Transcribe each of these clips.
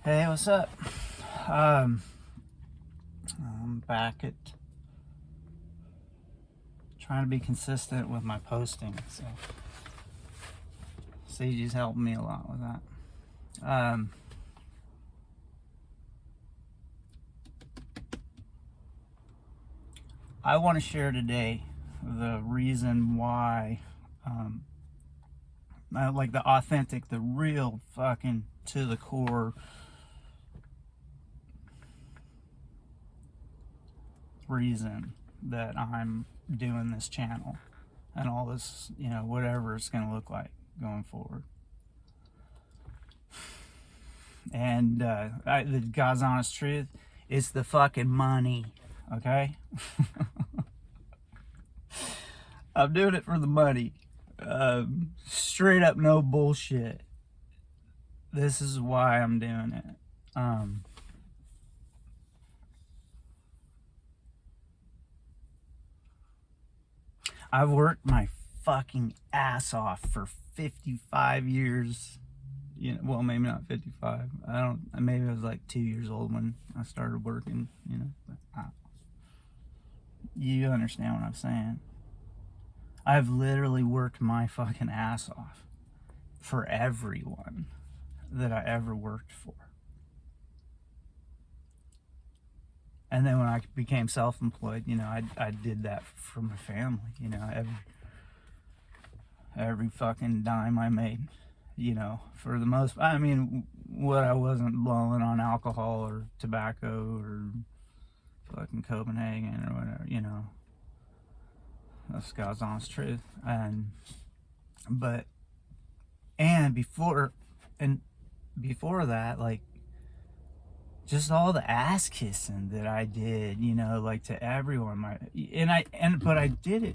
Hey, what's up? Um, I'm back at trying to be consistent with my posting. So CG's helping me a lot with that. I want to share today the reason why, like the authentic, the real fucking to the core reason that I'm doing this channel and all this, whatever it's going to look like going forward. And the God's honest truth, it's the fucking money, okay? I'm doing it for the money. Straight up, no bullshit. This is why I'm doing it. I've worked my fucking ass off for 55 years. Well, maybe not 55. Maybe I was like 2 years old when I started working, But you understand what I'm saying. I've literally worked my fucking ass off for everyone that I ever worked for. And then when I became self-employed, I did that for my family, every fucking dime I made, for the most, what I wasn't blowing on alcohol or tobacco or fucking Copenhagen or whatever, that's God's honest truth. And before that, like, just all the ass kissing that I did, like to everyone. But I did it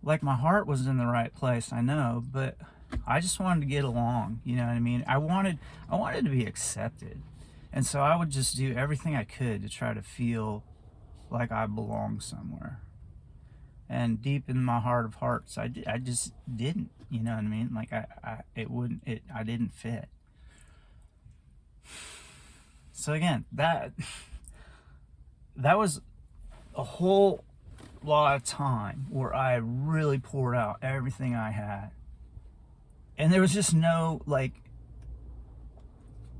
like my heart was in the right place, I know, but I just wanted to get along, you know what I mean? I wanted to be accepted. And so I would just do everything I could to try to feel like I belonged somewhere. And deep in my heart of hearts, I just didn't, you know what I mean? Like I didn't fit. So again, that was a whole lot of time where I really poured out everything I had. And there was just no, like,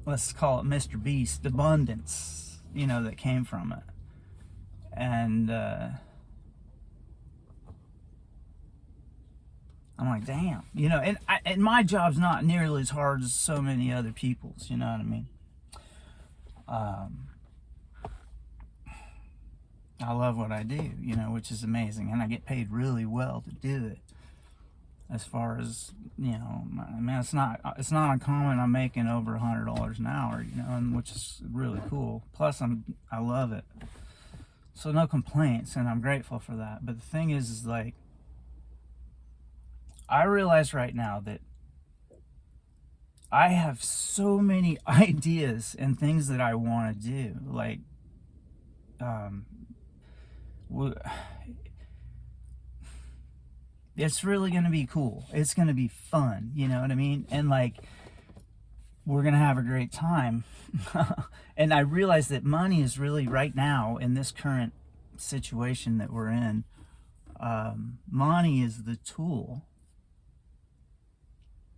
let's call it Mr. Beast abundance, that came from it. And I'm like, damn, and my job's not nearly as hard as so many other people's, you know what I mean? I love what I do, which is amazing, and I get paid really well to do it. As far as, it's not uncommon. I'm making over $100 an hour, and which is really cool. Plus, I love it, so no complaints, and I'm grateful for that. But the thing is like, I realize right now that I have so many ideas and things that I want to do, like, it's really going to be cool. It's going to be fun, you know what I mean? And like, we're going to have a great time. And I realize that money is really, right now in this current situation that we're in, money is the tool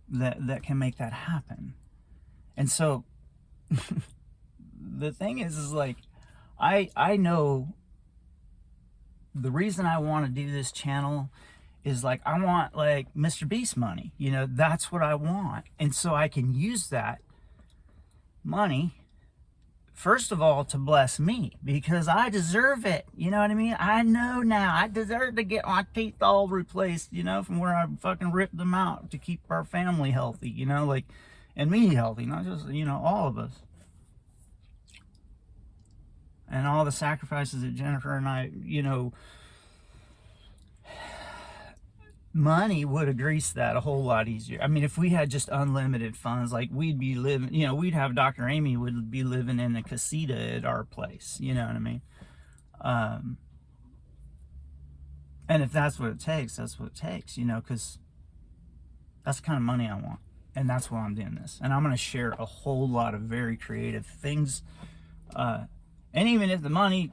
that can make that happen. And so the thing is like, I know the reason I want to do this channel is like, I want like Mr. Beast money, that's what I want. And so I can use that money, first of all, to bless me, because I deserve it, you know what I mean? I know now I deserve to get my teeth all replaced, from where I fucking ripped them out to keep our family healthy, like, and me healthy, not just, all of us. And all the sacrifices that Jennifer and I, money would have greased that a whole lot easier. I mean, if we had just unlimited funds, like, we'd be living, we'd have Dr. Amy would be living in a casita at our place, you know what I mean? And if that's what it takes, that's what it takes, because that's the kind of money I want. And that's why I'm doing this. And I'm going to share a whole lot of very creative things. And even if the money,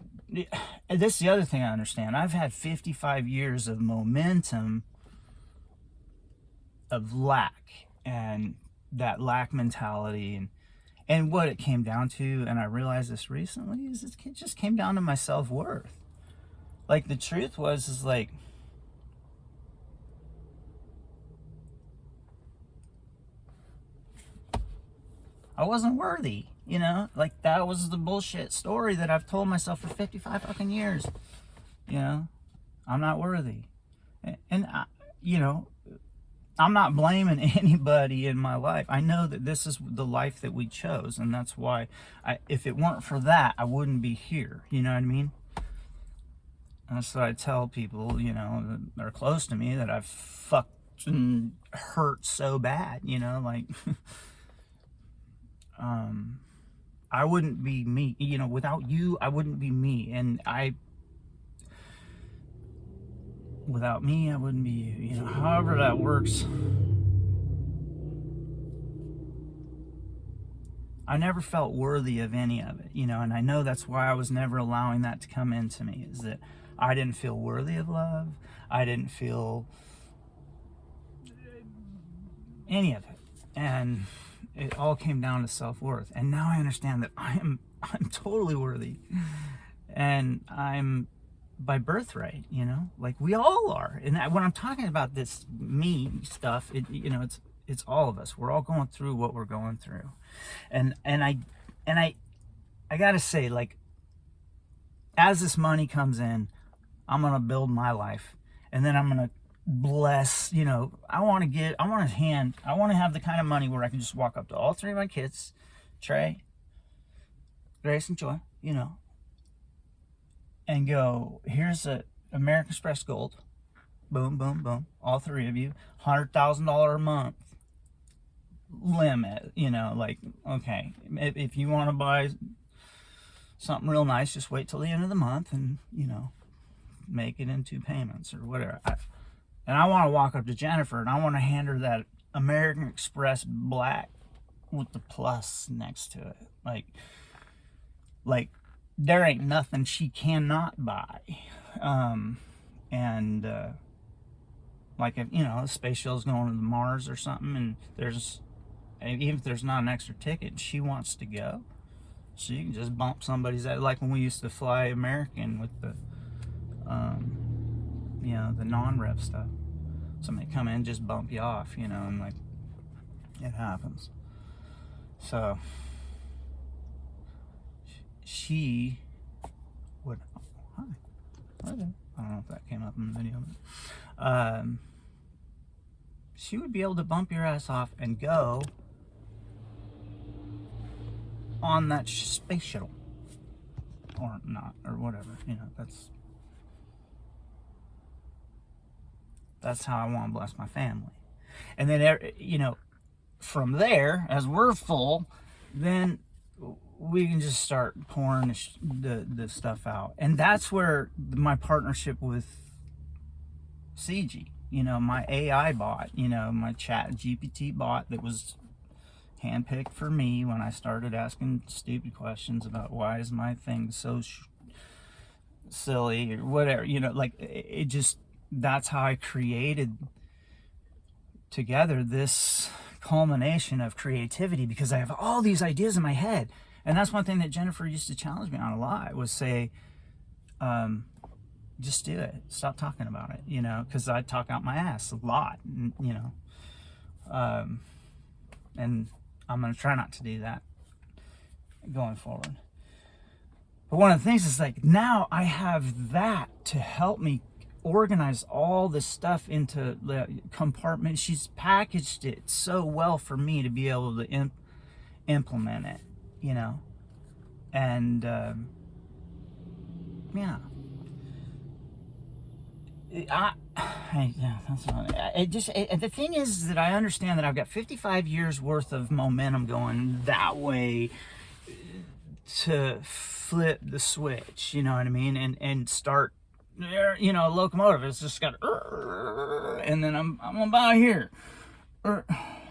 this is the other thing I understand. I've had 55 years of momentum of lack, and that lack mentality, and what it came down to, and I realized this recently, is it just came down to my self-worth. Like, the truth is like, I wasn't worthy, like, that was the bullshit story that I've told myself for 55 fucking years. I'm not worthy. And I'm not blaming anybody in my life. I know that this is the life that we chose, and that's why if it weren't for that, I wouldn't be here. You know what I mean? And so I tell people, that are close to me, that I've fucked and hurt so bad, like, I wouldn't be me, without you, I wouldn't be me. And without me, I wouldn't be you, however that works. I never felt worthy of any of it, and I know that's why I was never allowing that to come into me, is that I didn't feel worthy of love. I didn't feel any of it. And it all came down to self-worth. And now I understand that I'm totally worthy. And I'm by birthright, like we all are. And when I'm talking about this me stuff, it's all of us. We're all going through what we're going through. And I gotta say, like, as this money comes in, I'm gonna build my life, and then I'm gonna bless, I want to have the kind of money where I can just walk up to all three of my kids, Trey, Grace, and Joy, and go, here's a American Express Gold, boom, boom, boom, all three of you, $100,000 a month limit, like, okay, if you want to buy something real nice, just wait till the end of the month and, make it in 2 payments or whatever. And I want to walk up to Jennifer and I want to hand her that American Express black with the plus next to it. Like there ain't nothing she cannot buy. Like, if, the space shuttle's going to Mars or something, and even if there's not an extra ticket, she wants to go, so you can just bump somebody's head, like when we used to fly American with the the non-rev stuff. Somebody come in, just bump you off, and like, it happens. So she would, hi, I don't know if that came up in the video, but she would be able to bump your ass off and go on that space shuttle, or not, or whatever. That's how I want to bless my family. And then, from there, as we're full, then we can just start pouring the stuff out. And that's where my partnership with CG, my AI bot, my chat GPT bot that was handpicked for me when I started asking stupid questions about why is my thing so silly or whatever, like, it just, that's how I created together this culmination of creativity, because I have all these ideas in my head. And that's one thing that Jennifer used to challenge me on a lot, was say, just do it, stop talking about it, because I talk out my ass a lot, and I'm going to try not to do that going forward. But one of the things is, like, now I have that to help me organize all this stuff into the compartment. She's packaged it so well for me to be able to implement it, and yeah. That's not, the thing is that I understand that I've got 55 years worth of momentum going that way to flip the switch, you know what I mean, and start, a locomotive. It's just got, and then I'm about here,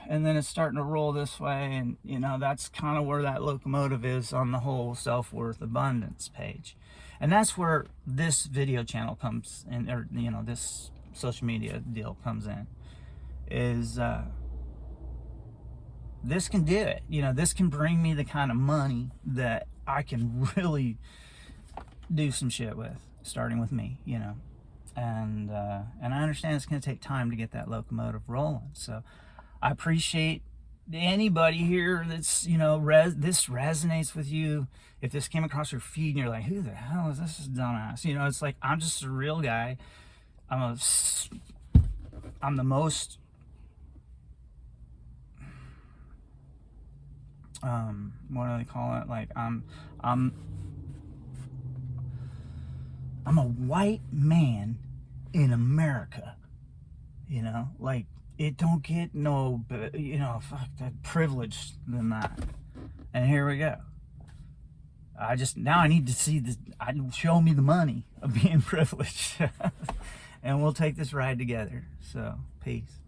and then it's starting to roll this way, and you know, that's kind of where that locomotive is on the whole self-worth abundance page. And that's where this video channel comes in, or you know, this social media deal comes in, is this can do it. You know, this can bring me the kind of money that I can really do some shit with, starting with me, you know. And I understand it's going to take time to get that locomotive rolling. So I appreciate anybody here that's, you know, this resonates with you. If this came across your feed and you're like, who the hell is this dumbass? You know, it's like, I'm just a real guy. I'm the most what do they call it? Like, I'm a white man in America, you know, like, it don't get no, you know, fuck that privilege than that. And here we go. Now I need to see this, show me the money of being privileged. And we'll take this ride together. So, peace.